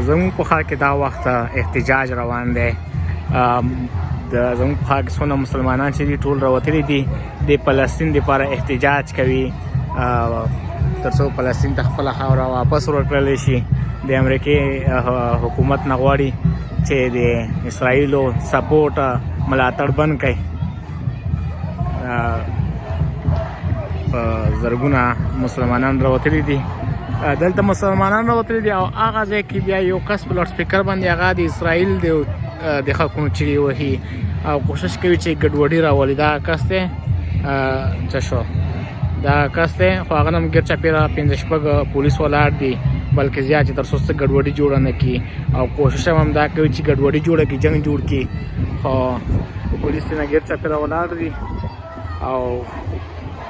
زموږ په ښار کې دا وخت احتجاج روان دی. د زموږ په ښار کې څونه مسلمانان چې دي ټول راوتلي دي د فلسطین دپاره احتجاج کوي تر څو فلسطین ته خپله خاوره واپس ورکړلی شي. د امریکې حکومت نه غواړي چې د اسرائیلو سپورټ ملاتړ بند کړي. زرګونه مسلمانان راوتلي دي دلته مسلمانان راوتلي دي او هغه ځای کې بیا یو کس په لاوډ سپیکر باندې هغه د اسرائیل د حکومت چغې وهي او کوشش کوي چې ګډوډي راولي. دا کس دی څه شو دا کس دی خو هغه نه هم ګرد چاپېره 5-6 پولیس ولاړ دي بلکې زیات چې تر څو څه ګډوډي جوړه نه کړي او کوشش هم دا کوي چې ګډوډي جوړه کړي جنګ جوړ کړي خو پولیس یې نه ګرد چاپېره ولاړ دي او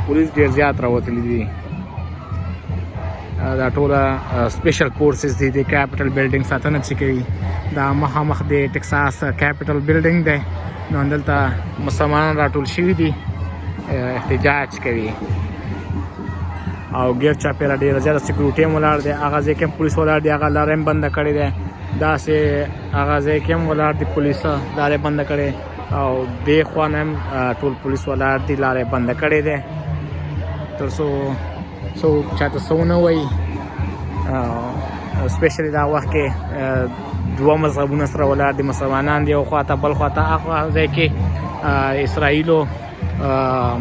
پولیس ډېر زیات راوتلي دي. دا ټوله سپیشل فورسز دي د کیپټل بلډینګ ساتنه چې کوي. دا مخامخ د ټکساس کیپټل بلډینګ دی نو دلته مسلمانان راټول شوي دي احتجاج کوي او ګرد چاپېره ډېره زیاته سکیورټي هم ولاړ دی. هغه ځای کې هم پولیس ولاړ دي هغه لاره هم بنده کړې دی. داسې هغه ځای کې هم ولاړ دي پولیس لارې بنده کړې او دې خوا نه هم ټول پولیس ولاړ دي لارې بنده کړې دی تر څو څوک چاته څه ونه وایي. سپیشلی دا وخت کې دوه مذهبونه سره ولاړ دي مسلمانان دي یو خواته بل خواته هغه ځای کې اسرائیلو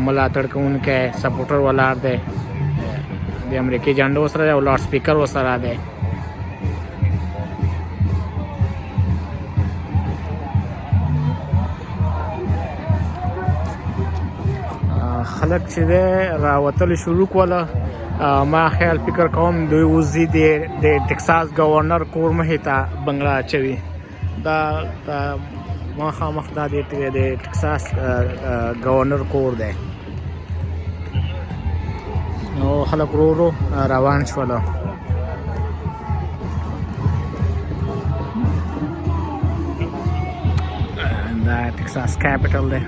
ملاتړ کوونکی سپورټر ولاړ دی د امریکې جنډو سره دی او لاوډ سپیکر ورسره دی. خلک چې دی راوتل شروع کوله ما خیال فکر کوم دوی وزي د ټکساس گورنر کور مخې ته بنګله اچوي. دا مخامخ دا د ټکساس گورنر کور دی نو خلک ورو ورو روان شوله. دا ټکساس کیپټل دی.